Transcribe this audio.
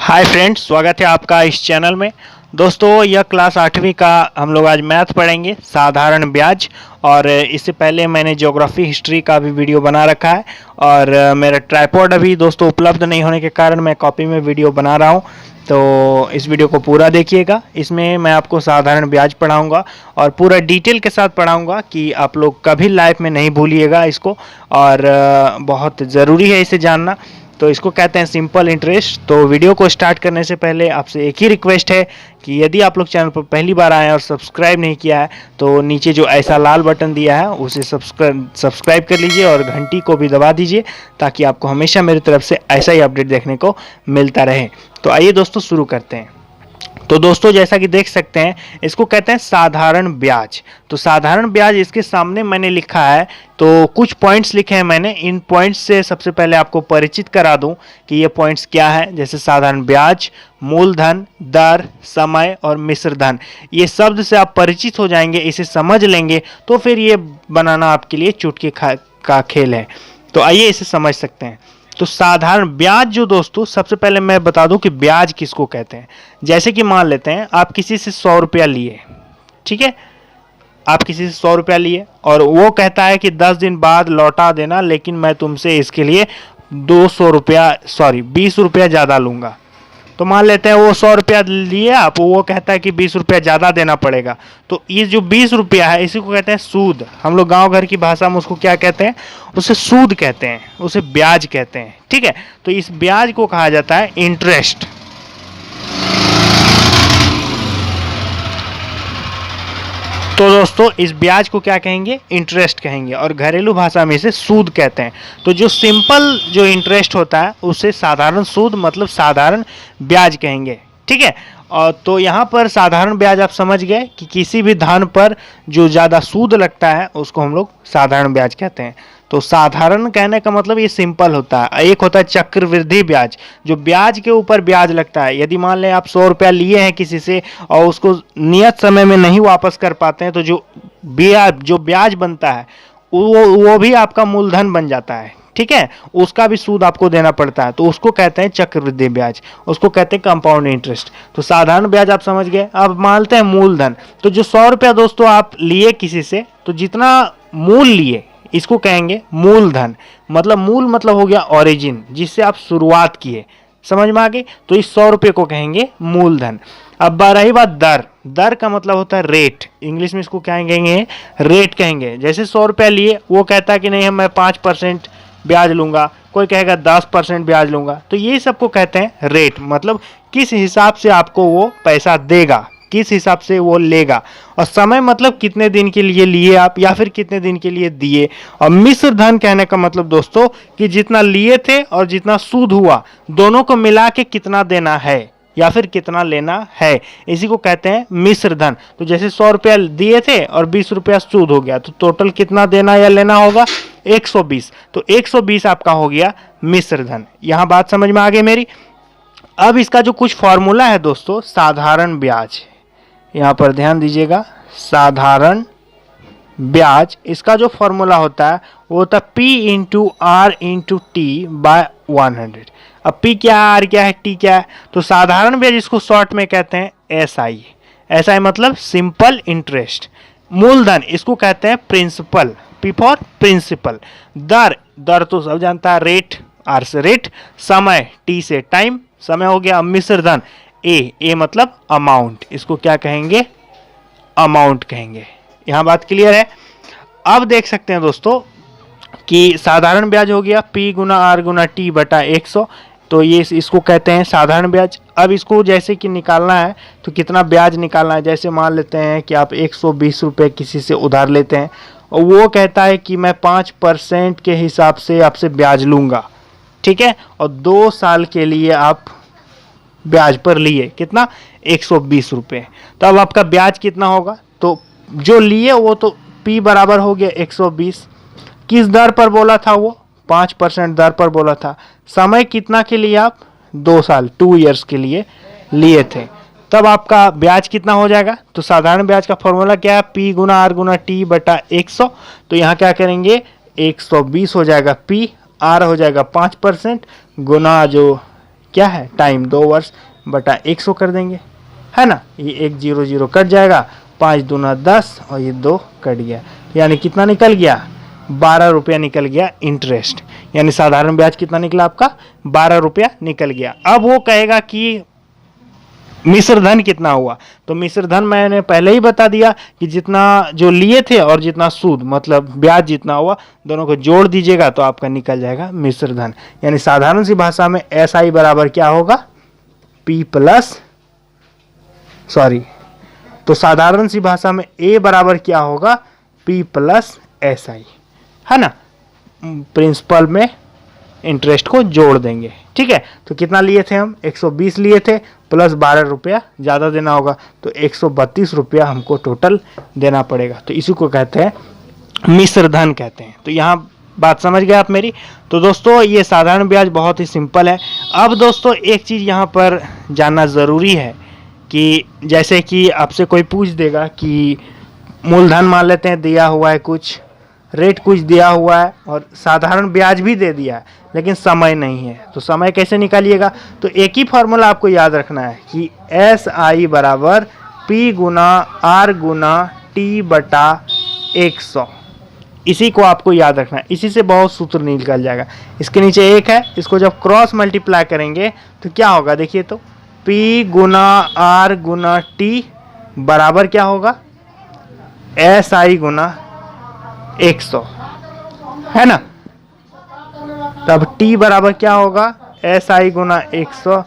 Hi friends, स्वागत है आपका इस चैनल में। दोस्तों, यह क्लास 8वीं का हम लोग आज मैथ पढ़ेंगे, साधारण ब्याज। और इससे पहले मैंने ज्योग्राफी हिस्ट्री का भी वीडियो बना रखा है। और मेरा ट्राइपॉड अभी दोस्तों उपलब्ध नहीं होने के कारण मैं कॉपी में वीडियो बना रहा हूँ, तो इस वीडियो को पूरा देखिएगा। इसमें मैं आपको साधारण ब्याज पढ़ाऊंगा और पूरा डिटेल के साथ पढ़ाऊंगा कि आप लोग कभी लाइफ में नहीं भूलिएगा इसको। और बहुत ज़रूरी है इसे जानना। तो इसको कहते हैं सिंपल इंटरेस्ट। तो वीडियो को स्टार्ट करने से पहले आपसे एक ही रिक्वेस्ट है कि यदि आप लोग चैनल पर पहली बार आए हैं और सब्सक्राइब नहीं किया है तो नीचे जो ऐसा लाल बटन दिया है उसे सब्सक्राइब कर लीजिए और घंटी को भी दबा दीजिए, ताकि आपको हमेशा मेरी तरफ से ऐसा ही अपडेट देखने को मिलता रहे। तो आइए दोस्तों शुरू करते हैं। तो दोस्तों, जैसा कि देख सकते हैं, इसको कहते हैं साधारण ब्याज। तो साधारण ब्याज, इसके सामने मैंने लिखा है, तो कुछ पॉइंट्स लिखे हैं मैंने। इन पॉइंट्स से सबसे पहले आपको परिचित करा दूं कि ये पॉइंट्स क्या है। जैसे साधारण ब्याज, मूलधन, दर, समय और मिश्र धन। ये शब्द से आप परिचित हो जाएंगे, इसे समझ लेंगे तो फिर ये बनाना आपके लिए चुटकी का खेल है। तो आइए इसे समझ सकते हैं। तो साधारण ब्याज जो दोस्तों, सबसे पहले मैं बता दूं कि ब्याज किसको कहते हैं। जैसे कि मान लेते हैं आप किसी से 100 रुपया लिए, ठीक है। आप किसी से 100 रुपया लिए और वो कहता है कि 10 दिन बाद लौटा देना, लेकिन मैं तुमसे इसके लिए 20 रुपया ज़्यादा लूँगा। तो मान लेते हैं वो 100 रुपया लिए आप, वो कहता है कि 20 रुपया ज़्यादा देना पड़ेगा। तो ये जो 20 रुपया है, इसी को कहते हैं सूद। हम लोग गांव घर की भाषा में उसको क्या कहते हैं? उसे सूद कहते हैं, उसे ब्याज कहते हैं, ठीक है। तो इस ब्याज को कहा जाता है इंटरेस्ट। तो दोस्तों, इस ब्याज को क्या कहेंगे? इंटरेस्ट कहेंगे, और घरेलू भाषा में इसे सूद कहते हैं। तो जो सिंपल जो इंटरेस्ट होता है उसे साधारण सूद मतलब साधारण ब्याज कहेंगे, ठीक है। और तो यहाँ पर साधारण ब्याज आप समझ गए कि किसी भी धन पर जो ज़्यादा सूद लगता है उसको हम लोग साधारण ब्याज कहते हैं। तो साधारण कहने का मतलब ये सिंपल होता है। एक होता है चक्रवृद्धि ब्याज, जो ब्याज के ऊपर ब्याज लगता है। यदि मान लें आप 100 रुपया लिए हैं किसी से और उसको नियत समय में नहीं वापस कर पाते हैं, तो जो ब्याज बनता है वो भी आपका मूलधन बन जाता है, ठीक है। उसका भी सूद आपको देना पड़ता है, तो उसको कहते हैं चक्रवृद्धि ब्याज, उसको कहते हैं कंपाउंड इंटरेस्ट। तो साधारण ब्याज आप समझ गए। अब मानते हैं मूलधन। तो जो 100 रुपया दोस्तों आप लिए किसी से, तो जितना मूल लिए इसको कहेंगे मूलधन। मतलब मूल मतलब हो गया ओरिजिन, जिससे आप शुरुआत किए। समझ में आ गई? तो इस 100 रुपये को कहेंगे मूलधन। अब रही बात दर। दर का मतलब होता है रेट। इंग्लिश में इसको क्या कहेंगे? रेट कहेंगे। जैसे 100 रुपया लिए, वो कहता है कि नहीं मैं 5% ब्याज लूंगा, कोई कहेगा 10% ब्याज लूंगा। तो ये सबको कहते हैं रेट। मतलब किस हिसाब से आपको वो पैसा देगा, किस हिसाब से वो लेगा। और समय मतलब कितने दिन के लिए लिए आप, या फिर कितने दिन के लिए दिए। और मिश्र धन कहने का मतलब दोस्तों कि जितना लिए थे और जितना सूद हुआ, दोनों को मिला के कितना देना है या फिर कितना लेना है, इसी को कहते हैं मिश्र धन। तो जैसे 100 रुपया दिए थे और 20 रुपया सूद हो गया, तो टोटल कितना देना या लेना होगा? 120। तो 120 आपका हो गया मिश्र धन। यहां बात समझ में आ गई मेरी। अब इसका जो कुछ फॉर्मूला है दोस्तों, साधारण ब्याज, यहाँ पर ध्यान दीजिएगा। साधारण ब्याज, इसका जो फॉर्मूला होता है वो होता है P into r into t by 100। अब P क्या है, R क्या है, T क्या है? तो साधारण ब्याज इसको शॉर्ट में कहते हैं SI। SI मतलब सिंपल इंटरेस्ट। मूलधन इसको कहते हैं प्रिंसिपल, P फॉर प्रिंसिपल। दर, दर तो सब जानता है, रेट, R से रेट। समय, T से टाइम, समय हो गया। मिश्र धन ए मतलब अमाउंट, इसको क्या कहेंगे? अमाउंट कहेंगे। यहां बात क्लियर है। अब देख सकते हैं दोस्तों कि साधारण ब्याज हो गया P गुना R गुना T बटा 100। तो ये इसको कहते हैं साधारण ब्याज। अब इसको जैसे कि निकालना है, तो कितना ब्याज निकालना है। जैसे मान लेते हैं कि आप 120 रुपये किसी से उधार लेते हैं और वो कहता है कि मैं 5% के हिसाब से आपसे ब्याज लूँगा, ठीक है। और 2 साल के लिए आप ब्याज पर लिए कितना? 120 रुपये। तो अब आपका ब्याज कितना होगा? तो जो लिए वो तो P बराबर हो गया 120। किस दर पर बोला था वो? 5% दर पर बोला था। समय कितना के लिए आप? 2 साल, 2 ईयर्स के लिए लिए थे। तब आपका ब्याज कितना हो जाएगा? तो साधारण ब्याज का फॉर्मूला क्या है? P गुना R गुना T बटा 100। तो यहाँ क्या करेंगे? 120 हो जाएगा P, R हो जाएगा 5% गुना जो क्या है, टाइम 2 वर्ष बटा 100 कर देंगे, है ना। ये 1 0 0 कट जाएगा, 5 दूना 10 और ये 2 कट गया, यानी कितना निकल गया, 12 रुपया निकल गया इंटरेस्ट। यानी साधारण ब्याज कितना निकला आपका, 12 रुपया निकल गया। अब वो कहेगा कि मिश्र धन कितना हुआ, तो मिश्र धन मैंने पहले ही बता दिया कि जितना जो लिए थे और जितना सूद मतलब ब्याज जितना हुआ, दोनों को जोड़ दीजिएगा तो आपका निकल जाएगा मिश्र धन। यानी साधारण सी भाषा में SI बराबर क्या होगा, P प्लस तो साधारण सी भाषा में A बराबर क्या होगा, P प्लस SI, है ना। प्रिंसिपल में इंटरेस्ट को जोड़ देंगे, ठीक है। तो कितना लिए थे हम, 120 लिए थे, प्लस 12 रुपया ज़्यादा देना होगा, तो 132 रुपया हमको टोटल देना पड़ेगा। तो इसी को कहते हैं मिश्र धन कहते हैं। तो यहाँ बात समझ गए आप मेरी। तो दोस्तों ये साधारण ब्याज बहुत ही सिंपल है। अब दोस्तों एक चीज़ यहाँ पर जानना ज़रूरी है कि जैसे कि आपसे कोई पूछ देगा कि मूलधन मान लेते हैं दिया हुआ है, कुछ रेट कुछ दिया हुआ है और साधारण ब्याज भी दे दिया है, लेकिन समय नहीं है, तो समय कैसे निकालिएगा। तो एक ही फॉर्मूला आपको याद रखना है कि SI बराबर P गुना R गुना T बटा 100, इसी को आपको याद रखना है। इसी से बहुत सूत्र निकल जाएगा। इसके नीचे 1 है, इसको जब क्रॉस मल्टीप्लाई करेंगे तो क्या होगा, देखिए तो P गुना R गुना T बराबर क्या होगा, SI गुना 100, है ना। तब T बराबर क्या होगा, SI गुना 100